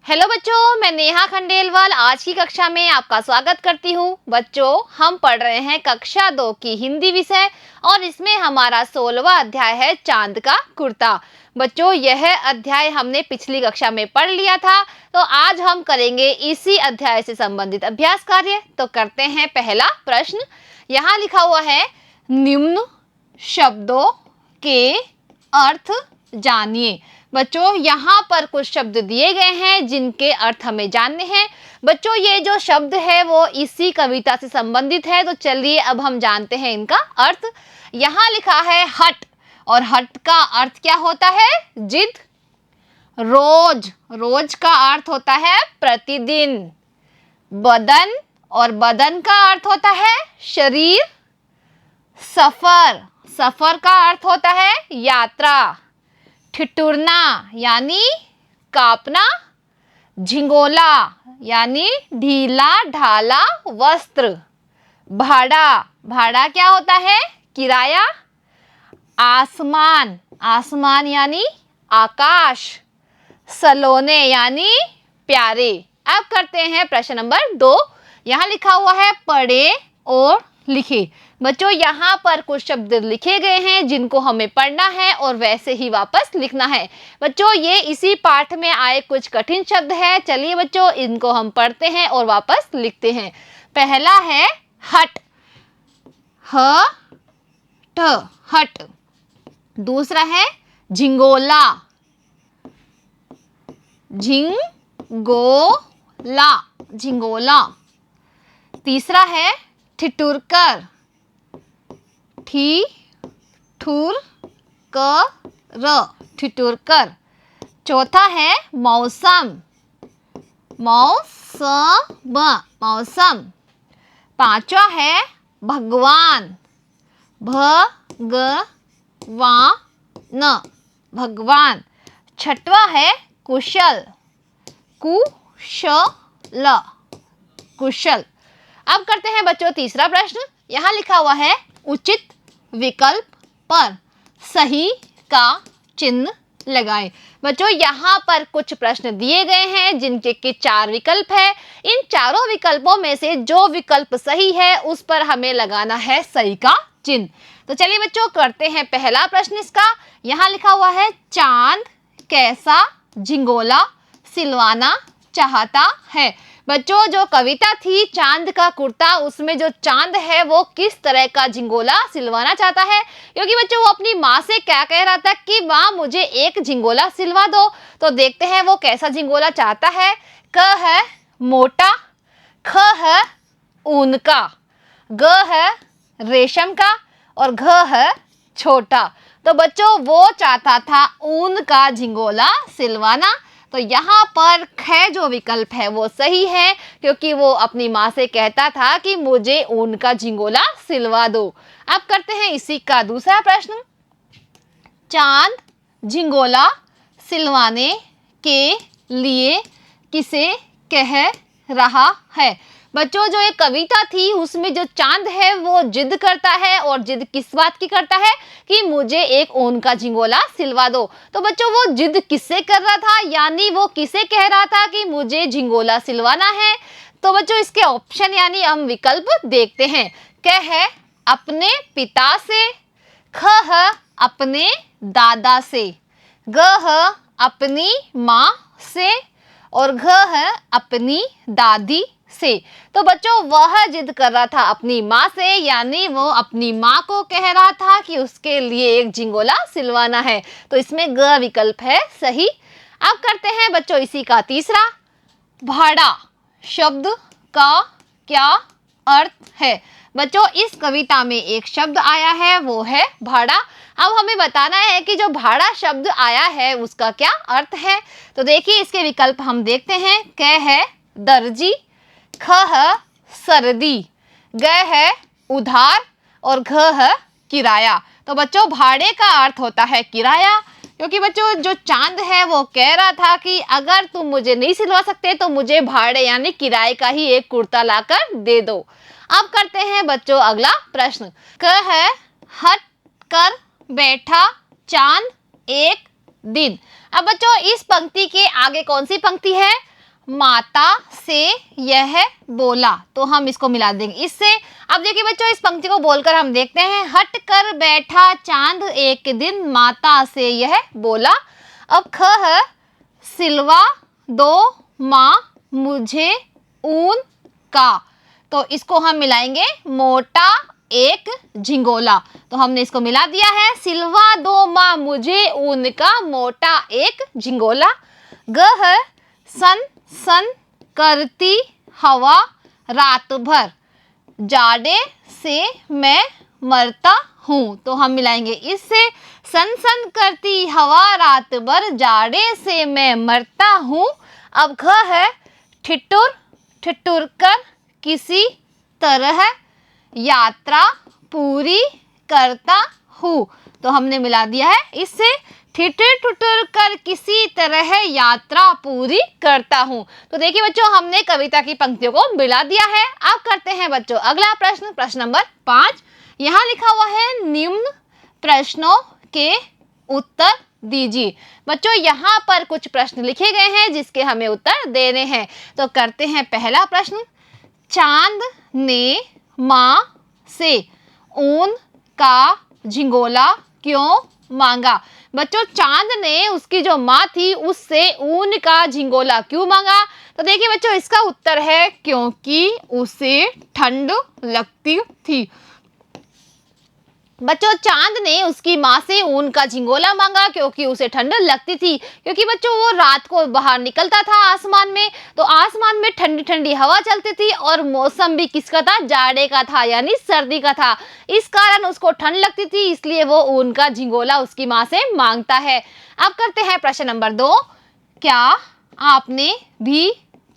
Hello बच्चों, मैं नेहा खंडेलवाल आज की कक्षा में आपका स्वागत करती हूँ। बच्चों, हम पढ़ रहे हैं कक्षा 2 की हिंदी विषय और इसमें हमारा 16वां अध्याय है चांद का कुर्ता। बच्चों, यह अध्याय हमने पिछली कक्षा में पढ़ लिया था, तो आज हम करेंगे इसी अध्याय से संबंधित अभ्यास कार्य। तो करते हैं पहला प्रश्न। यहाँ लिखा हुआ है, निम्न शब्दों के अर्थ जानिए। बच्चों, यहाँ पर कुछ शब्द दिए गए हैं जिनके अर्थ हमें जानने हैं। बच्चों, ये जो शब्द है वो इसी कविता से संबंधित है, तो चलिए अब हम जानते हैं इनका अर्थ। यहाँ लिखा है हट, और हट का अर्थ क्या होता है? जिद। रोज, रोज का अर्थ होता है प्रतिदिन। बदन, और बदन का अर्थ होता है शरीर। सफर, सफर का अर्थ होता है यात्रा। ठिठुरना यानी कांपना। झिंगोला यानी ढीला ढाला वस्त्र। भाड़ा, भाड़ा क्या होता है? किराया। आसमान, आसमान यानी आकाश। सलोने यानी प्यारे। अब करते हैं प्रश्न नंबर 2। यहाँ लिखा हुआ है पढ़े और लिखे। बच्चों, यहाँ पर कुछ शब्द लिखे गए हैं जिनको हमें पढ़ना है और वैसे ही वापस लिखना है। बच्चों, ये इसी पाठ में आए कुछ कठिन शब्द हैं। चलिए बच्चों, इनको हम पढ़ते हैं और वापस लिखते हैं। पहला है हट, ह ठ, हट। दूसरा है झिंगोला, झिंगोला, झिंगोला। तीसरा है ठिठुरकर, ठिठुर कर, ठिठुरकर। चौथा है मौसम, मौसम, मौसम। पांचवा है भगवान, भगवान, भगवान। छठवा है कुशल, कुशल, कुशल। अब करते हैं बच्चों तीसरा प्रश्न। यहाँ लिखा हुआ है उचित विकल्प पर सही का चिन्ह लगाएं। बच्चों, यहाँ पर कुछ प्रश्न दिए गए हैं जिनके के 4 विकल्प है। इन चारों विकल्पों में से जो विकल्प सही है उस पर हमें लगाना है सही का चिन्ह। तो चलिए बच्चों, करते हैं पहला प्रश्न इसका। यहाँ लिखा हुआ है चांद कैसा झिंगोला सिलवाना चाहता है। बच्चों, जो कविता थी चांद का कुर्ता, उसमें जो चांद है वो किस तरह का झिंगोला सिलवाना चाहता है, क्योंकि बच्चों वो अपनी माँ से क्या कह रहा था कि माँ मुझे एक झिंगोला सिलवा दो। तो देखते हैं वो कैसा झिंगोला चाहता है। क है मोटा, ख है ऊन का, ग है रेशम का, और घ है छोटा। तो बच्चों वो चाहता था ऊन का झिंगोला सिलवाना। तो यहाँ पर ख जो विकल्प है वो सही है, क्योंकि वो अपनी माँ से कहता था कि मुझे ऊन का झिंगोला सिलवा दो। अब करते हैं इसी का दूसरा प्रश्न। चांद झिंगोला सिलवाने के लिए किसे कह रहा है। बच्चों, जो एक कविता थी उसमें जो चांद है वो जिद करता है, और जिद किस बात की करता है कि मुझे एक ऊन का झिंगोला सिलवा दो। तो बच्चों वो जिद किससे कर रहा था, यानी वो किसे कह रहा था कि मुझे झिंगोला सिलवाना है। तो बच्चों इसके ऑप्शन यानी हम विकल्प देखते हैं। क है अपने पिता से, ख है अपने दादा से, ग है अपनी माँ से, और घ है अपनी दादी से। तो बच्चों वह जिद कर रहा था अपनी माँ से, यानी वो अपनी माँ को कह रहा था कि उसके लिए एक झिंगोला सिलवाना है। तो इसमें ग विकल्प है सही। अब करते हैं बच्चों इसी का तीसरा। भाड़ा शब्द का क्या अर्थ है। बच्चों, इस कविता में एक शब्द आया है वो है भाड़ा। अब हमें बताना है कि जो भाड़ा शब्द आया है उसका क्या अर्थ है। तो देखिए इसके विकल्प हम देखते हैं। क है दर्जी, ख है सर्दी, ग है उधार, और घ है किराया। तो बच्चों भाड़े का अर्थ होता है किराया, क्योंकि बच्चों जो चांद है वो कह रहा था कि अगर तुम मुझे नहीं सिलवा सकते तो मुझे भाड़े यानी किराए का ही एक कुर्ता लाकर दे दो। अब करते हैं बच्चों अगला प्रश्न। क है हट कर बैठा चांद एक दिन। अब बच्चों इस पंक्ति के आगे कौन सी पंक्ति है? माता से यह बोला, तो हम इसको मिला देंगे इससे। अब देखिए बच्चों, इस पंक्ति को बोलकर हम देखते हैं। हट कर बैठा चांद एक दिन, माता से यह बोला। अब ख है, सिलवा दो माँ मुझे ऊन का, तो इसको हम मिलाएंगे मोटा एक झिंगोला, तो हमने इसको मिला दिया है। सिलवा दो माँ मुझे ऊन का, मोटा एक झिंगोला। ग है, सन सन करती हवा रात भर, जाड़े से मैं मरता हूँ, तो हम मिलाएंगे इससे। सन सन करती हवा रात भर, जाड़े से मैं मरता हूँ। अब घ है, ठिठुर ठिठुर कर किसी तरह यात्रा पूरी करता हूँ, तो हमने मिला दिया है इससे। ठिठुर ठिठुर कर किसी तरह यात्रा पूरी करता हूँ। तो देखिए बच्चों, हमने कविता की पंक्तियों को मिला दिया है। अब करते हैं बच्चों अगला प्रश्न, प्रश्न नंबर 5। यहाँ लिखा हुआ है निम्न प्रश्नों के उत्तर दीजिए। बच्चों यहाँ पर कुछ प्रश्न लिखे गए हैं जिसके हमें उत्तर देने हैं। तो करते हैं पहला प्रश्न। चांद ने माँ से ऊन का झिंगोला क्यों मांगा? बच्चों चांद ने उसकी जो माँ थी उससे ऊन का झिंगोला क्यों मांगा? तो देखिए बच्चों, इसका उत्तर है क्योंकि उसे ठंड लगती थी। बच्चों चांद ने उसकी माँ से ऊन का झिंगोला मांगा क्योंकि उसे ठंड लगती थी। क्योंकि बच्चों वो रात को बाहर निकलता था आसमान में, तो आसमान में ठंडी ठंडी हवा चलती थी और मौसम भी किसका था? जाड़े का था, यानी सर्दी का था। इस कारण उसको ठंड लगती थी, इसलिए वो ऊन का झिंगोला उसकी माँ से मांगता है। अब करते हैं प्रश्न नंबर 2। क्या आपने भी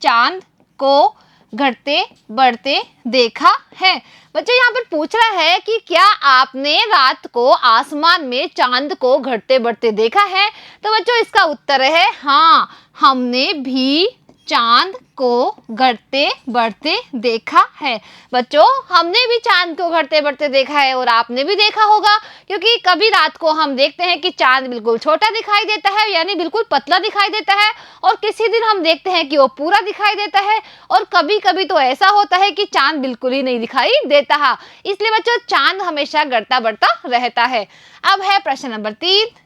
चांद को घटते बढ़ते देखा है? बच्चों यहाँ पर पूछ रहा है कि क्या आपने रात को आसमान में चांद को घटते बढ़ते देखा है? तो बच्चों इसका उत्तर है हाँ, हमने भी चांद को घटते बढ़ते देखा है। बच्चों हमने भी चांद को घटते बढ़ते देखा है और आपने भी देखा होगा, क्योंकि कभी रात को हम देखते हैं कि चांद बिल्कुल छोटा दिखाई देता है, यानी बिल्कुल पतला दिखाई देता है, और किसी दिन हम देखते हैं कि वो पूरा दिखाई देता है, और कभी कभी तो ऐसा होता है कि चांद बिल्कुल ही नहीं दिखाई देता है। इसलिए बच्चों चांद हमेशा घटता बढ़ता रहता है। अब है प्रश्न नंबर 3।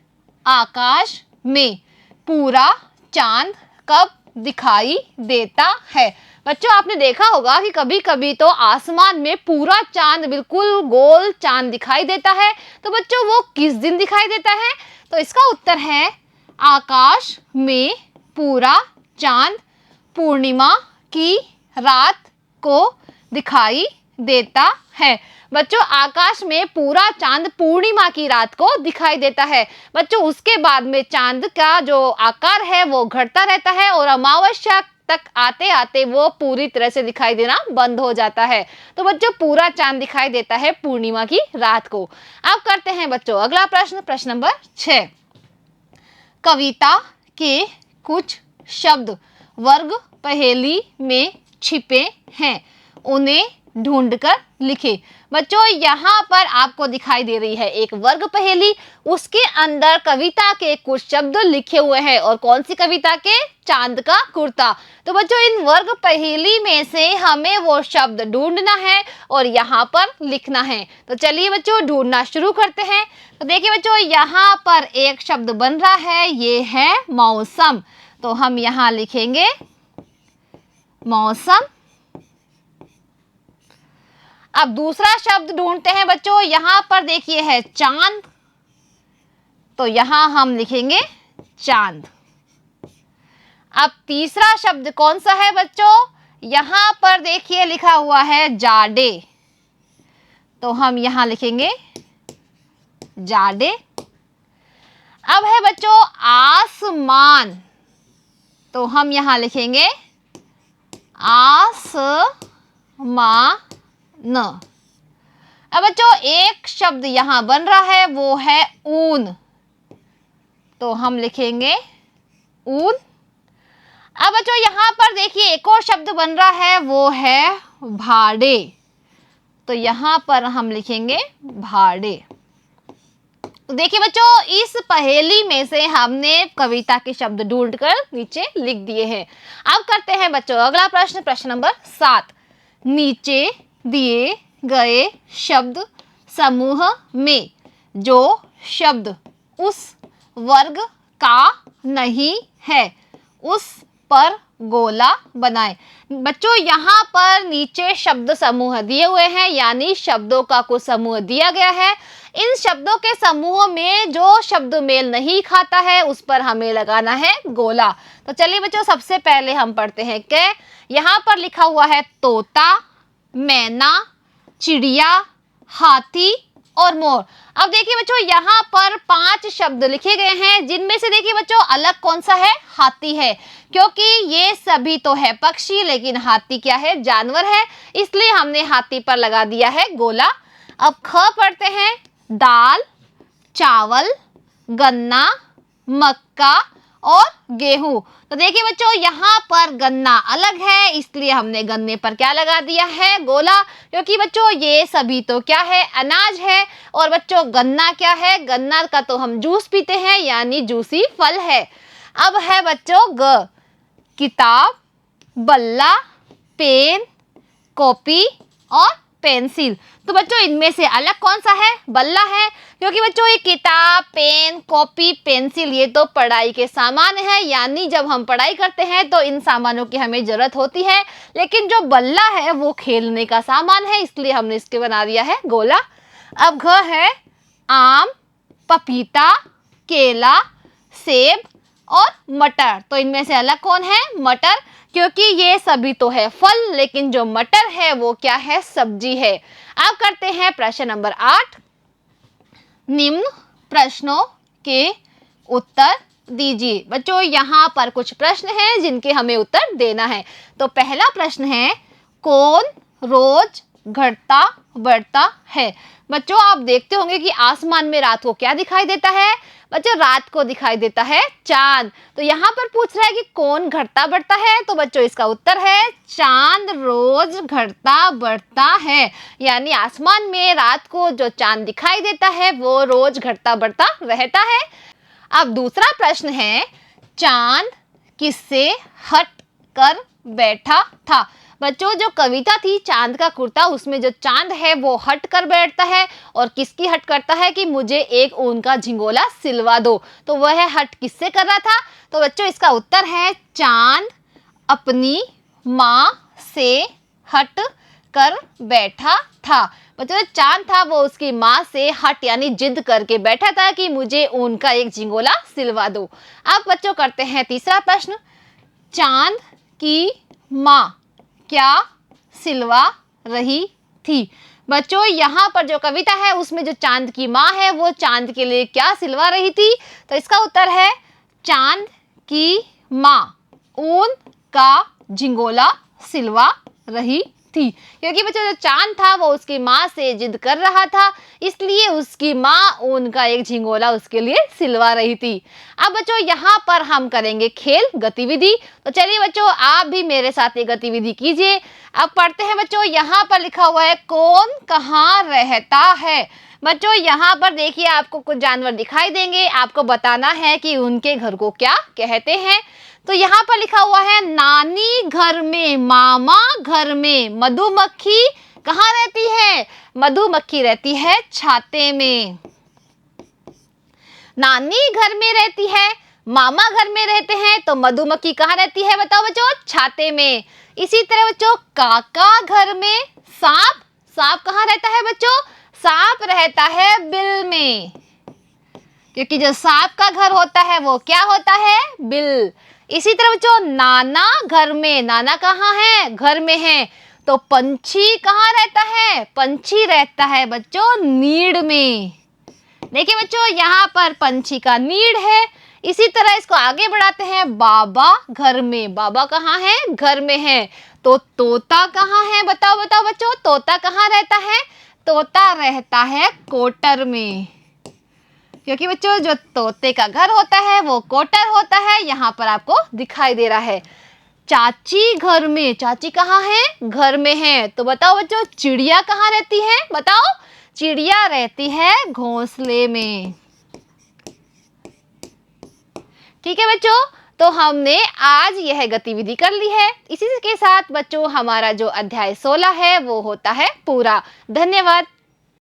आकाश में पूरा चांद कब दिखाई देता है? बच्चों आपने देखा होगा कि कभी कभी तो आसमान में पूरा चांद, बिल्कुल गोल चांद दिखाई देता है। तो बच्चों वो किस दिन दिखाई देता है? तो इसका उत्तर है आकाश में पूरा चांद पूर्णिमा की रात को दिखाई देता है। बच्चों आकाश में पूरा चांद पूर्णिमा की रात को दिखाई देता है। बच्चों उसके बाद में चांद का जो आकार है वो घटता रहता है और अमावस्या तक आते आते वो पूरी तरह से दिखाई देना बंद हो जाता है। तो बच्चों पूरा चांद दिखाई देता है पूर्णिमा की रात को। अब करते हैं बच्चों अगला प्रश्न, प्रश्न नंबर 6। कविता के कुछ शब्द वर्ग पहेली में छिपे हैं, उन्हें ढूंढकर लिखे। बच्चों यहाँ पर आपको दिखाई दे रही है एक वर्ग पहेली, उसके अंदर कविता के कुछ शब्द लिखे हुए हैं। और कौन सी कविता के? चांद का कुर्ता। तो बच्चों इन वर्ग पहेली में से हमें वो शब्द ढूंढना है और यहाँ पर लिखना है। तो चलिए बच्चों ढूंढना शुरू करते हैं। तो देखिए बच्चों यहाँ पर एक शब्द बन रहा है, ये है मौसम। तो हम यहाँ लिखेंगे मौसम। अब दूसरा शब्द ढूंढते हैं बच्चों, यहाँ पर देखिए है चांद, तो यहाँ हम लिखेंगे चांद। अब तीसरा शब्द कौन सा है बच्चों? यहाँ पर देखिए लिखा हुआ है जाड़े, तो हम यहाँ लिखेंगे जाड़े। अब है बच्चों आसमान, तो हम यहाँ लिखेंगे आसमान। अब बच्चों एक शब्द यहां बन रहा है, वो है ऊन, तो हम लिखेंगे ऊन। अब बच्चों यहां पर देखिए एक और शब्द बन रहा है, वो है भाड़े, तो यहां पर हम लिखेंगे भाड़े। तो देखिए बच्चों, इस पहेली में से हमने कविता के शब्द ढूंढकर नीचे लिख दिए हैं। अब करते हैं बच्चों अगला प्रश्न, प्रश्न नंबर 7। नीचे दिए गए शब्द समूह में जो शब्द उस वर्ग का नहीं है उस पर गोला बनाएं। बच्चों यहाँ पर नीचे शब्द समूह दिए हुए हैं, यानी शब्दों का कुछ समूह दिया गया है। इन शब्दों के समूह में जो शब्द मेल नहीं खाता है उस पर हमें लगाना है गोला। तो चलिए बच्चों, सबसे पहले हम पढ़ते हैं कि यहाँ पर लिखा हुआ है तोता, मैना, चिड़िया, हाथी और मोर। अब देखिए बच्चों, यहाँ पर 5 शब्द लिखे गए हैं, जिनमें से देखिए बच्चों अलग कौन सा है? हाथी है, क्योंकि ये सभी तो है पक्षी, लेकिन हाथी क्या है? जानवर है, इसलिए हमने हाथी पर लगा दिया है गोला। अब ख पढ़ते हैं, दाल, चावल, गन्ना, मक्का और गेहूं। तो देखिए बच्चों, यहाँ पर गन्ना अलग है, इसलिए हमने गन्ने पर क्या लगा दिया है? गोला, क्योंकि बच्चों ये सभी तो क्या है? अनाज है। और बच्चों गन्ना क्या है? गन्ना का तो हम जूस पीते हैं, यानी जूसी फल है। अब है बच्चों ग, किताब, बल्ला, पेन, कॉपी और पेंसिल। तो बच्चों इनमें से अलग कौन सा है? बल्ला है, क्योंकि बच्चों ये किताब, पेन, कॉपी, पेंसिल ये तो पढ़ाई के सामान है, यानी जब हम पढ़ाई करते हैं तो इन सामानों की हमें जरूरत होती है। लेकिन जो बल्ला है वो खेलने का सामान है, इसलिए हमने इसके बना दिया है गोला। अब घ है आम, पपीता, केला, सेब और मटर। तो इनमें से अलग कौन है? मटर, क्योंकि ये सभी तो है फल, लेकिन जो मटर है वो क्या है? सब्जी है। अब करते हैं प्रश्न नंबर 8। निम्न प्रश्नों के उत्तर दीजिए। बच्चों यहाँ पर कुछ प्रश्न हैं जिनके हमें उत्तर देना है। तो पहला प्रश्न है, कौन रोज घटता बढ़ता है? बच्चों आप देखते होंगे कि आसमान में रात को क्या दिखाई देता है? बच्चों रात को दिखाई देता है चांद। तो यहाँ पर पूछ रहा है कि कौन घटता बढ़ता है, तो बच्चों इसका उत्तर है चांद रोज घटता बढ़ता है, यानी आसमान में रात को जो चांद दिखाई देता है वो रोज घटता बढ़ता रहता है। अब दूसरा प्रश्न है, चांद किससे हट कर बैठा था? बच्चों जो कविता थी चांद का कुर्ता, उसमें जो चांद है वो हट कर बैठता है, और किसकी हट करता है कि मुझे एक ऊन का झिंगोला सिलवा दो। तो वह हट किससे कर रहा था? तो बच्चों इसका उत्तर है चांद अपनी माँ से हट कर बैठा था। बच्चों जो चांद था वो उसकी माँ से हट यानी जिद करके बैठा था कि मुझे ऊन का एक झिंगोला सिलवा दो। अब बच्चों करते हैं तीसरा प्रश्न, चांद की माँ क्या सिलवा रही थी? बच्चों यहाँ पर जो कविता है उसमें जो चांद की माँ है वो चांद के लिए क्या सिलवा रही थी? तो इसका उत्तर है चांद की माँ ऊन का झिंगोला सिलवा रही थी, क्योंकि बच्चों जो चांद था वो उसकी माँ से जिद कर रहा था, इसलिए उसकी माँ ऊन का एक झिंगोला उसके लिए सिलवा रही थी। अब बच्चों यहाँ पर हम करेंगे खेल गतिविधि। तो चलिए बच्चों आप भी मेरे साथ ये गतिविधि कीजिए। अब पढ़ते हैं बच्चों, यहाँ पर लिखा हुआ है कौन कहाँ रहता है? बच्चों यहाँ पर देखिए आपको कुछ जानवर दिखाई देंगे, आपको बताना है कि उनके घर को क्या कहते हैं। तो यहाँ पर लिखा हुआ है नानी घर में, मामा घर में, मधुमक्खी कहाँ रहती है? मधुमक्खी रहती है छाते में। नानी घर में रहती है, मामा घर में रहते हैं, तो मधुमक्खी कहाँ रहती है? बताओ बच्चों, छाते में। इसी तरह बच्चों काका घर में, सांप, सांप कहाँ रहता है बच्चों? सांप रहता है बिल में, क्योंकि जो सांप का घर होता है वो क्या होता है? बिल। इसी तरह बच्चों नाना घर में, नाना कहाँ है? घर में है, तो पंछी कहाँ रहता है? पंछी रहता है बच्चों नीड में। देखिए बच्चों यहाँ पर पंछी का नीड है। इसी तरह इसको आगे बढ़ाते हैं, बाबा घर में, बाबा कहाँ है? घर में है, तो तोता कहाँ है? बताओ बताओ बच्चों, तोता कहाँ रहता है? तोता रहता है कोटर में, क्योंकि बच्चों जो तोते का घर होता है वो कोटर होता है, यहाँ पर आपको दिखाई दे रहा है। चाची घर में, चाची कहाँ है? घर में है, तो बताओ बच्चों चिड़िया कहाँ रहती है? बताओ, चिड़िया रहती है घोंसले में। ठीक है बच्चों, तो हमने आज यह गतिविधि कर ली है। इसी के साथ बच्चों हमारा जो अध्याय 16 है वो होता है पूरा। धन्यवाद।